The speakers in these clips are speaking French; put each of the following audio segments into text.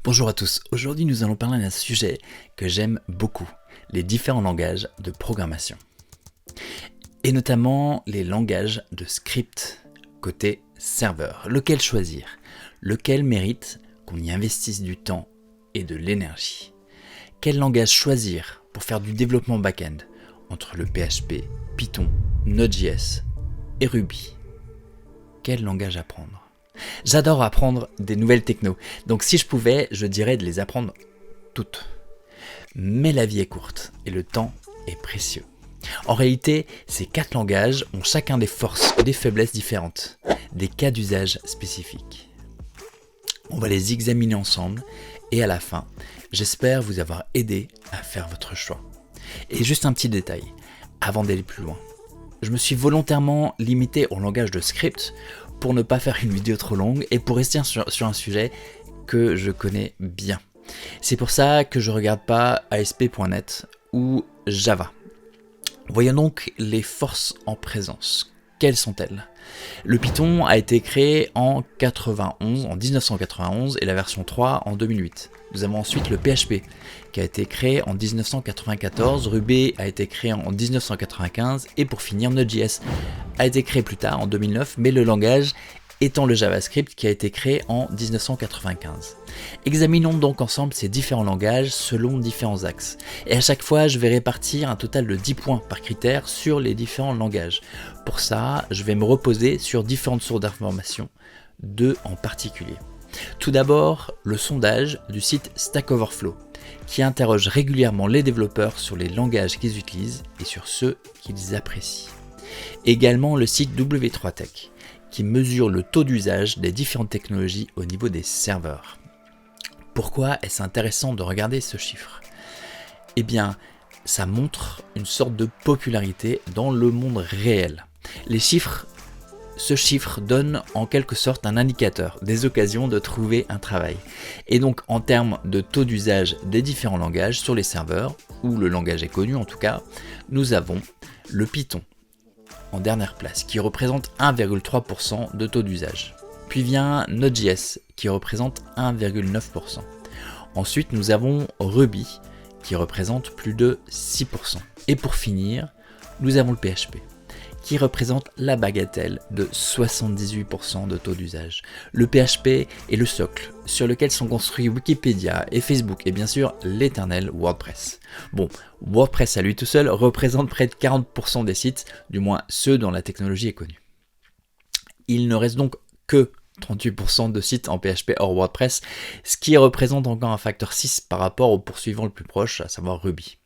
Bonjour à tous, aujourd'hui nous allons parler d'un sujet que j'aime beaucoup, les différents langages de programmation. Et notamment les langages de script côté serveur. Lequel choisir? Lequel mérite qu'on y investisse du temps et de l'énergie? Quel langage choisir pour faire du développement back-end entre le PHP, Python, Node.js et Ruby? Quel langage apprendre? J'adore apprendre des nouvelles technos, donc si je pouvais, je dirais de les apprendre toutes. Mais la vie est courte et le temps est précieux. En réalité, ces 4 langages ont chacun des forces et des faiblesses différentes, des cas d'usage spécifiques. On va les examiner ensemble et à la fin, j'espère vous avoir aidé à faire votre choix. Et juste un petit détail, avant d'aller plus loin. Je me suis volontairement limité au langage de script pour ne pas faire une vidéo trop longue et pour rester sur un sujet que je connais bien. C'est pour ça que je ne regarde pas ASP.NET ou Java. Voyons donc les forces en présence. Quelles sont-elles? Le Python a été créé en 1991 et la version 3 en 2008. Nous avons ensuite le PHP qui a été créé en 1994, Ruby a été créé en 1995 et pour finir Node.js a été créé plus tard en 2009, mais le langage étant le JavaScript qui a été créé en 1995. Examinons donc ensemble ces différents langages selon différents axes. Et à chaque fois, je vais répartir un total de 10 points par critère sur les différents langages. Pour ça, je vais me reposer sur différentes sources d'informations, 2 en particulier. Tout d'abord, le sondage du site Stack Overflow, qui interroge régulièrement les développeurs sur les langages qu'ils utilisent et sur ceux qu'ils apprécient. Également le site W3Tech, qui mesure le taux d'usage des différentes technologies au niveau des serveurs. Pourquoi est-ce intéressant de regarder ce chiffre? Eh bien, ça montre une sorte de popularité dans le monde réel. Ce chiffre donne en quelque sorte un indicateur des occasions de trouver un travail. Et donc en termes de taux d'usage des différents langages sur les serveurs, où le langage est connu en tout cas, nous avons le Python en dernière place, qui représente 1,3% de taux d'usage. Puis vient Node.js, qui représente 1,9%. Ensuite, nous avons Ruby, qui représente plus de 6%. Et pour finir, nous avons le PHP, qui représente la bagatelle de 78% de taux d'usage. Le PHP est le socle sur lequel sont construits Wikipédia et Facebook et bien sûr l'éternel WordPress. Bon, WordPress à lui tout seul représente près de 40% des sites, du moins ceux dont la technologie est connue. Il ne reste donc que 38% de sites en PHP hors WordPress, ce qui représente encore un facteur 6 par rapport au poursuivant le plus proche, à savoir Ruby.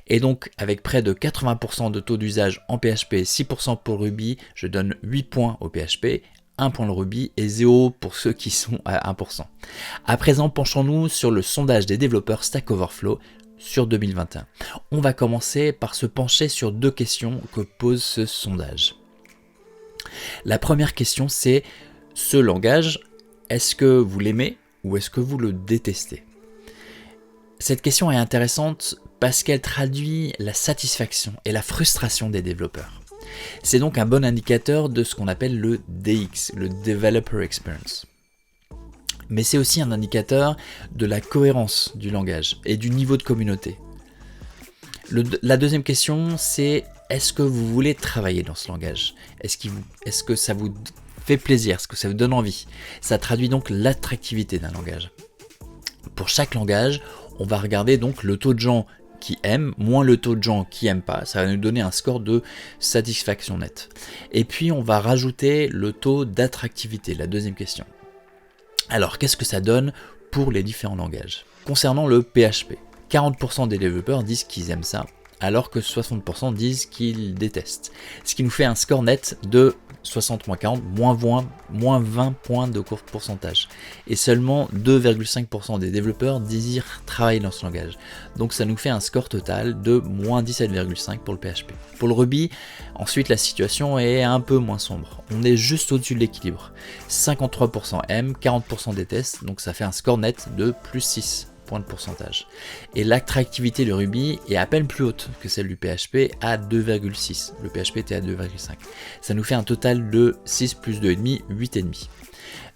Et donc avec près de 80% de taux d'usage en PHP et 6% pour Ruby, je donne 8 points au PHP, 1 point le Ruby et 0 pour ceux qui sont à 1%. À présent, penchons-nous sur le sondage des développeurs Stack Overflow sur 2021. On va commencer par se pencher sur 2 questions que pose ce sondage. La première question c'est, ce langage, est-ce que vous l'aimez ou est-ce que vous le détestez? Cette question est intéressante parce qu'elle traduit la satisfaction et la frustration des développeurs. C'est donc un bon indicateur de ce qu'on appelle le DX, le Developer Experience. Mais c'est aussi un indicateur de la cohérence du langage et du niveau de communauté. La deuxième question, c'est est-ce que vous voulez travailler dans ce langage? Est-ce que ça vous fait plaisir? Est-ce que ça vous donne envie? Ça traduit donc l'attractivité d'un langage. Pour chaque langage, on va regarder donc le taux de gens qui aiment, moins le taux de gens qui n'aiment pas. Ça va nous donner un score de satisfaction nette. Et puis on va rajouter le taux d'attractivité, la deuxième question. Alors qu'est-ce que ça donne pour les différents langages? Concernant le PHP, 40% des développeurs disent qu'ils aiment ça, alors que 60% disent qu'ils détestent. Ce qui nous fait un score net de 60-40, moins 20 points de pourcentage. Et seulement 2,5% des développeurs désirent travailler dans ce langage. Donc ça nous fait un score total de moins 17,5 pour le PHP. Pour le Ruby, ensuite la situation est un peu moins sombre. On est juste au-dessus de l'équilibre. 53% aiment, 40% détestent, donc ça fait un score net de plus 6 points de pourcentage. Et l'attractivité de Ruby est à peine plus haute que celle du PHP à 2,6. Le PHP était à 2,5. Ça nous fait un total de 6 plus 2,5, 8,5.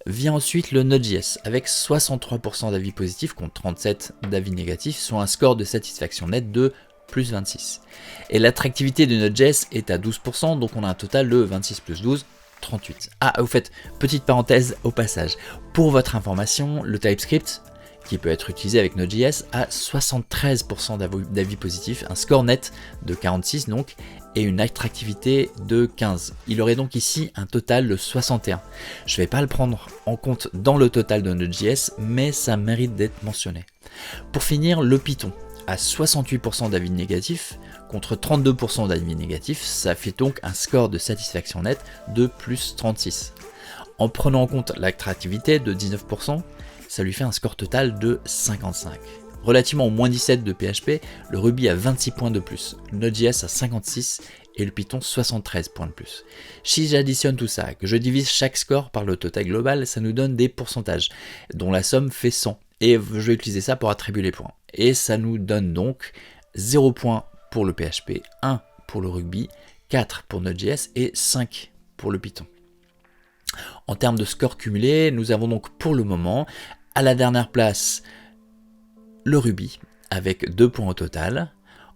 Vient ensuite le Node.js avec 63% d'avis positifs contre 37 d'avis négatifs, soit un score de satisfaction nette de plus 26. Et l'attractivité de Node.js est à 12%, donc on a un total de 26 plus 12, 38. Ah, au fait, petite parenthèse au passage. Pour votre information, le TypeScript, qui peut être utilisé avec Node.js, a 73% d'avis positifs, un score net de 46 donc, et une attractivité de 15. Il aurait donc ici un total de 61. Je ne vais pas le prendre en compte dans le total de Node.js, mais ça mérite d'être mentionné. Pour finir, le Python a 68% d'avis négatifs contre 32% d'avis négatifs, ça fait donc un score de satisfaction nette de plus 36. En prenant en compte l'attractivité de 19%, ça lui fait un score total de 55. Relativement au moins 17 de PHP, le Ruby a 26 points de plus, le Node.js a 56 et le Python 73 points de plus. Si j'additionne tout ça, que je divise chaque score par le total global, ça nous donne des pourcentages, dont la somme fait 100. Et je vais utiliser ça pour attribuer les points. Et ça nous donne donc 0 points pour le PHP, 1 pour le Ruby, 4 pour Node.js et 5 pour le Python. En termes de score cumulé, nous avons donc pour le moment, à la dernière place, le Ruby avec 2 points au total.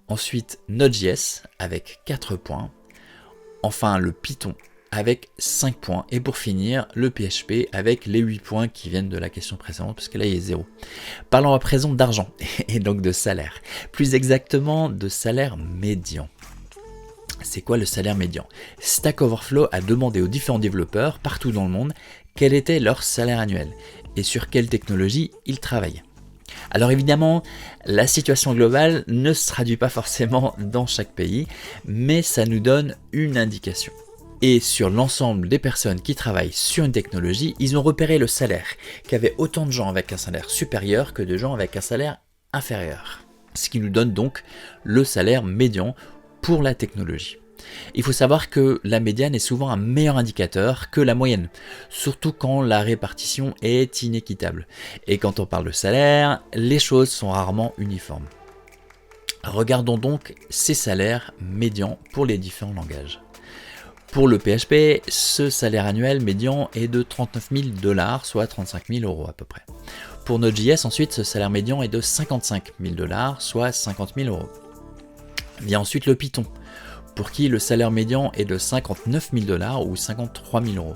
Ensuite, Node.js avec 4 points. Enfin, le Python avec 5 points. Et pour finir, le PHP avec les 8 points qui viennent de la question précédente, parce que là, il y a 0. Parlons à présent d'argent, et donc de salaire. Plus exactement, de salaire médian. C'est quoi le salaire médian? Stack Overflow a demandé aux différents développeurs partout dans le monde quel était leur salaire annuel et sur quelle technologie ils travaillaient. Alors évidemment, la situation globale ne se traduit pas forcément dans chaque pays, mais ça nous donne une indication. Et sur l'ensemble des personnes qui travaillent sur une technologie, ils ont repéré le salaire, qu'il y avait autant de gens avec un salaire supérieur que de gens avec un salaire inférieur. Ce qui nous donne donc le salaire médian pour la technologie. Il faut savoir que la médiane est souvent un meilleur indicateur que la moyenne, surtout quand la répartition est inéquitable. Et quand on parle de salaire, les choses sont rarement uniformes. Regardons donc ces salaires médians pour les différents langages. Pour le PHP, ce salaire annuel médian est de 39 000 $, soit 35 000 € à peu près. Pour Node.js, ensuite, ce salaire médian est de 55 000 $, soit 50 000 €. Vient ensuite le Python, pour qui le salaire médian est de 59 000 $ ou 53 000 €.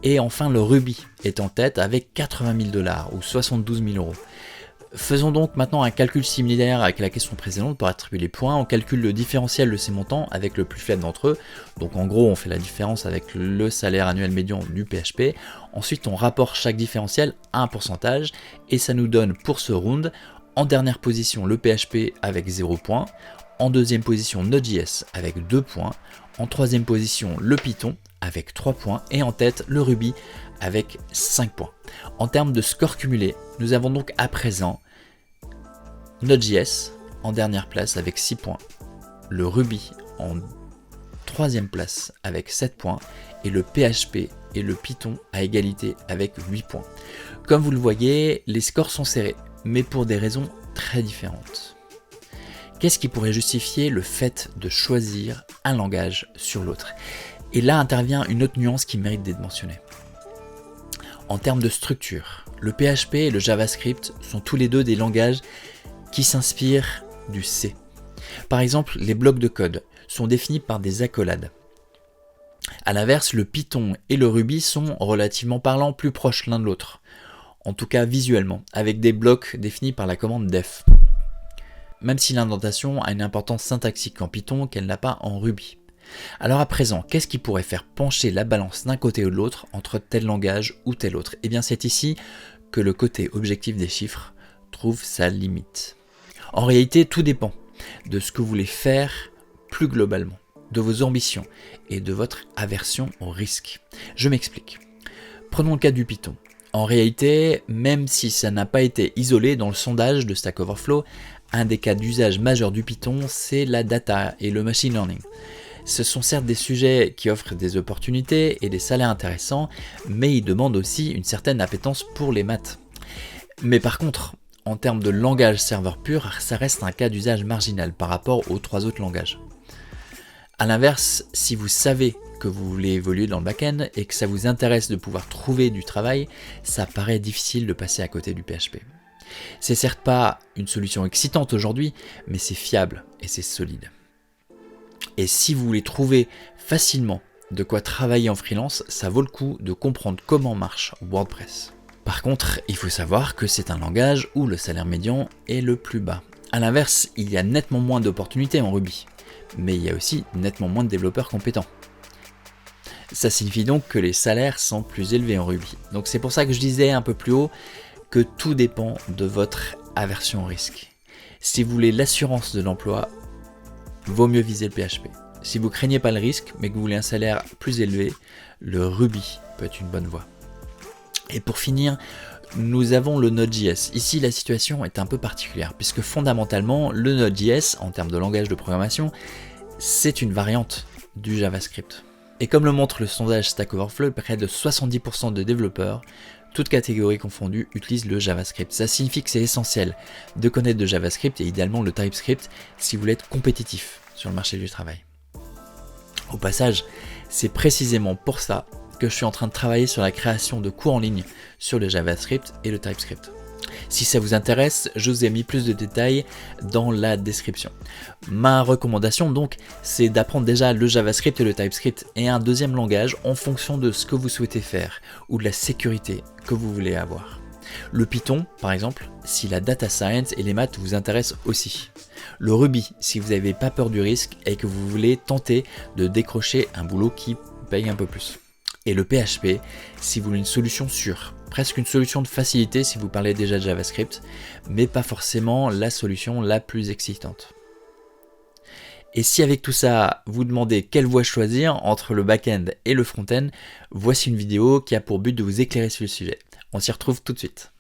Et enfin le Ruby est en tête avec 80 000 $ ou 72 000 €. Faisons donc maintenant un calcul similaire avec la question précédente pour attribuer les points. On calcule le différentiel de ces montants avec le plus faible d'entre eux. Donc en gros on fait la différence avec le salaire annuel médian du PHP. Ensuite on rapporte chaque différentiel à un pourcentage et ça nous donne pour ce round en dernière position le PHP avec 0 points. En deuxième position, Node.js avec 2 points. En troisième position, le Python avec 3 points. Et en tête, le Ruby avec 5 points. En termes de score cumulé, nous avons donc à présent Node.js en dernière place avec 6 points. Le Ruby en troisième place avec 7 points. Et le PHP et le Python à égalité avec 8 points. Comme vous le voyez, les scores sont serrés, mais pour des raisons très différentes. Qu'est-ce qui pourrait justifier le fait de choisir un langage sur l'autre? Et là intervient une autre nuance qui mérite d'être mentionnée. En termes de structure, le PHP et le JavaScript sont tous les deux des langages qui s'inspirent du C. Par exemple, les blocs de code sont définis par des accolades. A l'inverse, le Python et le Ruby sont relativement parlant plus proches l'un de l'autre, en tout cas visuellement, avec des blocs définis par la commande def. Même si l'indentation a une importance syntaxique en Python qu'elle n'a pas en Ruby. Alors à présent, qu'est-ce qui pourrait faire pencher la balance d'un côté ou de l'autre entre tel langage ou tel autre? Eh bien c'est ici que le côté objectif des chiffres trouve sa limite. En réalité, tout dépend de ce que vous voulez faire plus globalement, de vos ambitions et de votre aversion au risque. Je m'explique. Prenons le cas du Python. En réalité, même si ça n'a pas été isolé dans le sondage de Stack Overflow, un des cas d'usage majeur du Python, c'est la data et le machine learning. Ce sont certes des sujets qui offrent des opportunités et des salaires intéressants, mais ils demandent aussi une certaine appétence pour les maths. Mais par contre, en termes de langage serveur pur, ça reste un cas d'usage marginal par rapport aux 3 autres langages. A l'inverse, si vous savez que vous voulez évoluer dans le back-end et que ça vous intéresse de pouvoir trouver du travail, ça paraît difficile de passer à côté du PHP. C'est certes pas une solution excitante aujourd'hui, mais c'est fiable et c'est solide. Et si vous voulez trouver facilement de quoi travailler en freelance, ça vaut le coup de comprendre comment marche WordPress. Par contre, il faut savoir que c'est un langage où le salaire médian est le plus bas. A l'inverse, il y a nettement moins d'opportunités en Ruby, mais il y a aussi nettement moins de développeurs compétents. Ça signifie donc que les salaires sont plus élevés en Ruby. Donc c'est pour ça que je disais un peu plus haut que tout dépend de votre aversion au risque. Si vous voulez l'assurance de l'emploi, vaut mieux viser le PHP. Si vous craignez pas le risque, mais que vous voulez un salaire plus élevé, le Ruby peut être une bonne voie. Et pour finir, nous avons le Node.js. Ici, la situation est un peu particulière, puisque fondamentalement, le Node.js, en termes de langage de programmation, c'est une variante du JavaScript. Et comme le montre le sondage Stack Overflow, près de 70% de développeurs, toutes catégories confondues, utilisent le JavaScript. Ça signifie que c'est essentiel de connaître le JavaScript et idéalement le TypeScript si vous voulez être compétitif sur le marché du travail. Au passage, c'est précisément pour ça que je suis en train de travailler sur la création de cours en ligne sur le JavaScript et le TypeScript. Si ça vous intéresse, je vous ai mis plus de détails dans la description. Ma recommandation donc, c'est d'apprendre déjà le JavaScript et le TypeScript et un deuxième langage en fonction de ce que vous souhaitez faire ou de la sécurité que vous voulez avoir. Le Python, par exemple, si la data science et les maths vous intéressent aussi. Le Ruby, si vous n'avez pas peur du risque et que vous voulez tenter de décrocher un boulot qui paye un peu plus. Et le PHP, si vous voulez une solution sûre, presque une solution de facilité si vous parlez déjà de JavaScript, mais pas forcément la solution la plus excitante. Et si avec tout ça, vous demandez quelle voie choisir entre le back-end et le front-end, voici une vidéo qui a pour but de vous éclairer sur le sujet. On s'y retrouve tout de suite.